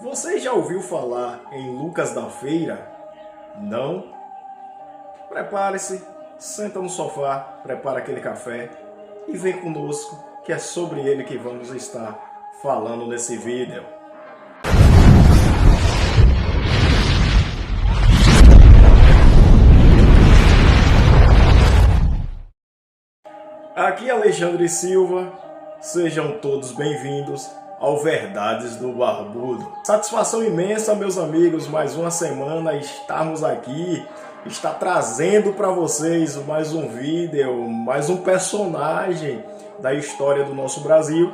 Você já ouviu falar em Lucas da Feira? Não? Prepare-se, senta no sofá, prepara aquele café e vem conosco, que é sobre ele que vamos estar falando nesse vídeo. Aqui é Alexandre Silva, sejam todos bem-vindos ao Verdades do Barbudo. Satisfação imensa, meus amigos, mais uma semana estarmos aqui, está trazendo para vocês mais um vídeo, mais um personagem da história do nosso Brasil.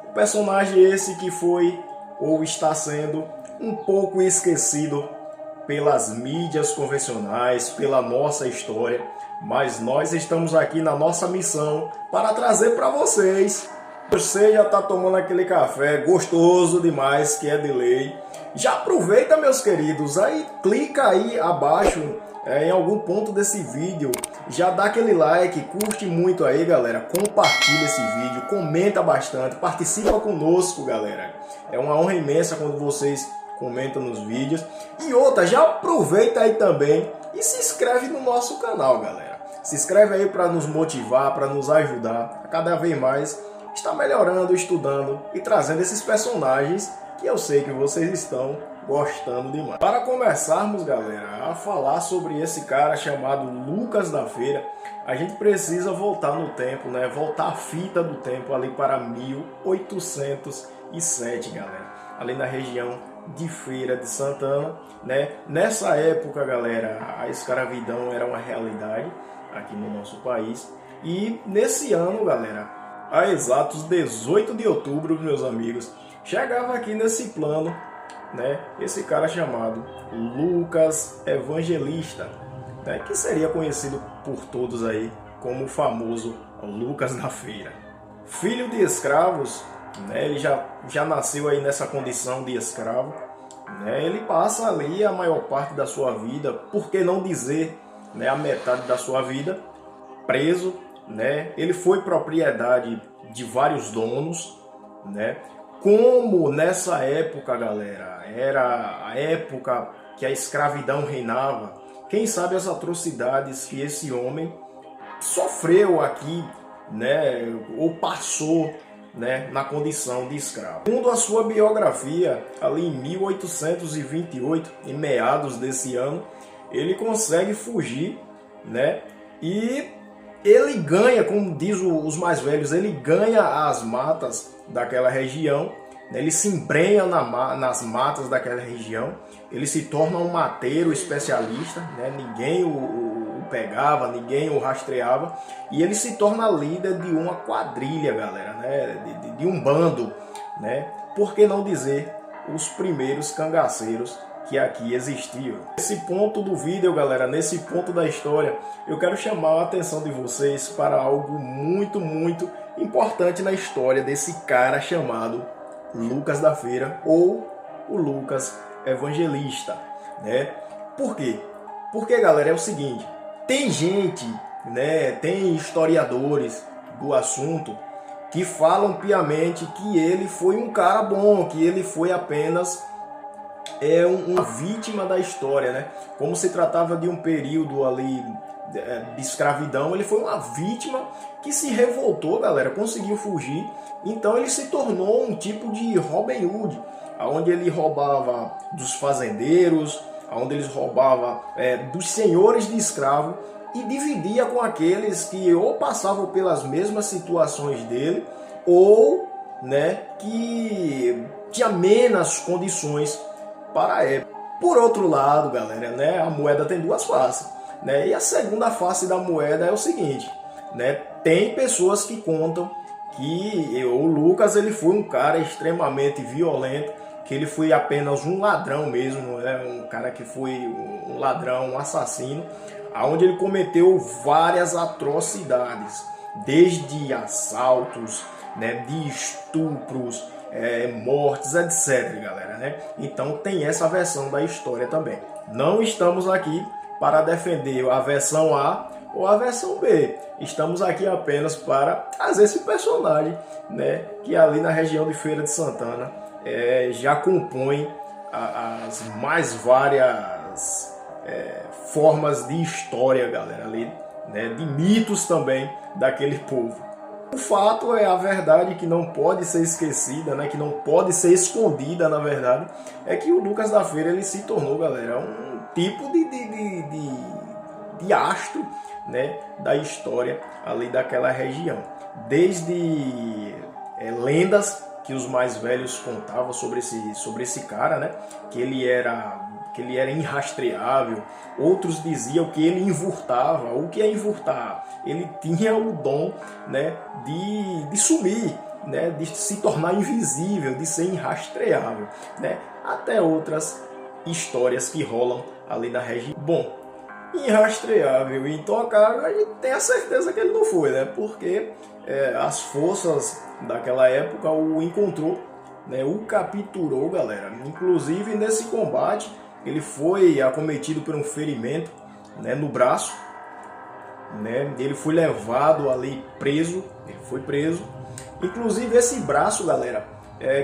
Um personagem esse que foi ou está sendo um pouco esquecido pelas mídias convencionais, pela nossa história, mas nós estamos aqui na nossa missão para trazer para vocês. Você já está tomando aquele café gostoso demais, que é de lei. Já aproveita, meus queridos, aí clica aí abaixo em algum ponto desse vídeo, já dá aquele like, curte muito aí, galera, compartilha esse vídeo, comenta bastante, participa conosco, galera. É uma honra imensa quando vocês comentam nos vídeos. E outra, já aproveita aí também e se inscreve no nosso canal, galera. Se inscreve aí para nos motivar, para nos ajudar a cada vez mais estar melhorando, estudando e trazendo esses personagens que eu sei que vocês estão gostando demais. Para começarmos, galera, a falar sobre esse cara chamado Lucas da Feira, a gente precisa voltar no tempo, né? Voltar a fita do tempo ali para 1807, galera. Ali na região de Feira de Santana, né? Nessa época, galera, a escravidão era uma realidade aqui no nosso país. E nesse ano, galera, há exatos 18 de outubro, meus amigos, chegava aqui nesse plano, né, esse cara chamado Lucas Evangelista, né, que seria conhecido por todos aí como o famoso Lucas da Feira. Filho de escravos, né, ele já nasceu aí nessa condição de escravo, né, ele passa ali a maior parte da sua vida, por que não dizer, né, a metade da sua vida, preso, né? Ele foi propriedade de vários donos, né? Como nessa época, galera, era a época que a escravidão reinava, quem sabe as atrocidades que esse homem sofreu aqui, né? Ou passou, né? Na condição de escravo. Segundo a sua biografia, ali em 1828, em meados desse ano, ele consegue fugir, né? E ele ganha, como diz os mais velhos, ele ganha as matas daquela região, né? Ele se embrenha nas matas daquela região, ele se torna um mateiro especialista, né? Ninguém o pegava, ninguém o rastreava, e ele se torna líder de uma quadrilha, galera, né? de um bando, né? Por que não dizer os primeiros cangaceiros que aqui existiam. Nesse ponto do vídeo, galera, nesse ponto da história, eu quero chamar a atenção de vocês para algo muito, muito importante na história desse cara chamado Lucas da Feira, ou o Lucas Evangelista, né? Por quê? Porque, galera, é o seguinte, tem gente, né, tem historiadores do assunto que falam piamente que ele foi um cara bom, que ele foi apenas uma vítima da história, né? Como se tratava de um período ali de escravidão, ele foi uma vítima que se revoltou, galera, conseguiu fugir, então ele se tornou um tipo de Robin Hood, onde ele roubava dos fazendeiros, onde ele roubava dos senhores de escravo e dividia com aqueles que ou passavam pelas mesmas situações dele ou, né, que tinha menos condições para a época. Por outro lado, galera, né, a moeda tem duas faces, né? E a segunda face da moeda é o seguinte, né? Tem pessoas que contam que o Lucas ele foi um cara extremamente violento, que ele foi apenas um ladrão mesmo, né? Um cara que foi um ladrão, um assassino, aonde ele cometeu várias atrocidades, desde assaltos, né, de estupros, mortes, etc, galera, né? Então tem essa versão da história também. Não estamos aqui para defender a versão A ou a versão B. Estamos aqui apenas para trazer esse personagem, né, que ali na região de Feira de Santana já compõe as mais várias formas de história, galera, ali, né, de mitos também daquele povo. O fato é, a verdade que não pode ser esquecida, né, que não pode ser escondida, na verdade, é que o Lucas da Feira ele se tornou, galera, um tipo de astro, né, da história ali daquela região. Desde lendas que os mais velhos contavam sobre esse cara, né, que ele era irrastreável. Outros diziam que ele envurtava. O que é envurtar? Ele tinha o dom, né, de sumir, né, de se tornar invisível, de ser irrastreável, né? Até outras histórias que rolam ali na região. Bom, irrastreável e intocável, a gente tem a certeza que ele não foi, né? Porque as forças daquela época o encontrou, né? O capturou, galera. Inclusive nesse combate ele foi acometido por um ferimento, né, no braço, né? Ele foi levado ali preso, ele foi preso. Inclusive esse braço, galera,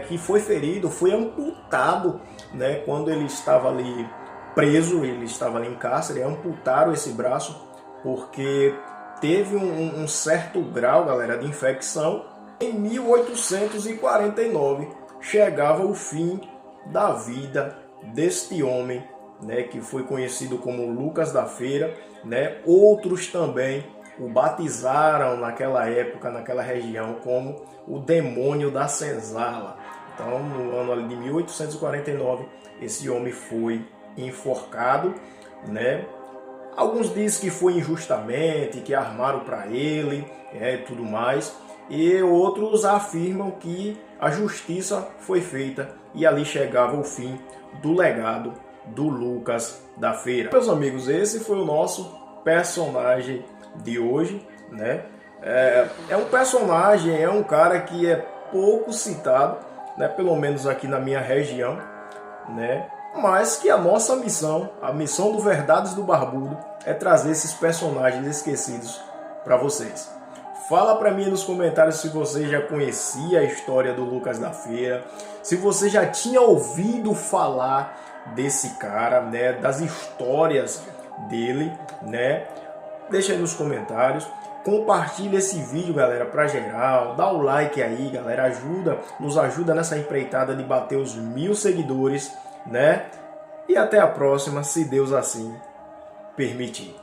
que foi ferido, foi amputado, né? Quando ele estava ali preso, ele estava ali em cárcere, amputaram esse braço porque teve um certo grau, galera, de infecção. Em 1849 chegava o fim da vida deste homem, né, que foi conhecido como Lucas da Feira, né? Outros também o batizaram naquela época, naquela região, como o demônio da senzala. Então, no ano de 1849, esse homem foi enforcado, né? Alguns dizem que foi injustamente, que armaram para ele, tudo mais. E outros afirmam que a justiça foi feita e ali chegava o fim do legado do Lucas da Feira. Meus amigos, esse foi o nosso personagem de hoje, né? É um personagem, é um cara que é pouco citado, né? Pelo menos aqui na minha região, né? Mas que a nossa missão, a missão do Verdades do Barbudo, é trazer esses personagens esquecidos para vocês. Fala para mim nos comentários se você já conhecia a história do Lucas da Feira, se você já tinha ouvido falar desse cara, né, das histórias dele, né? Deixa aí nos comentários. Compartilha esse vídeo, galera, para geral. Dá o like aí, galera. Nos ajuda nessa empreitada de bater os 1000 seguidores, né? E até a próxima, se Deus assim permitir.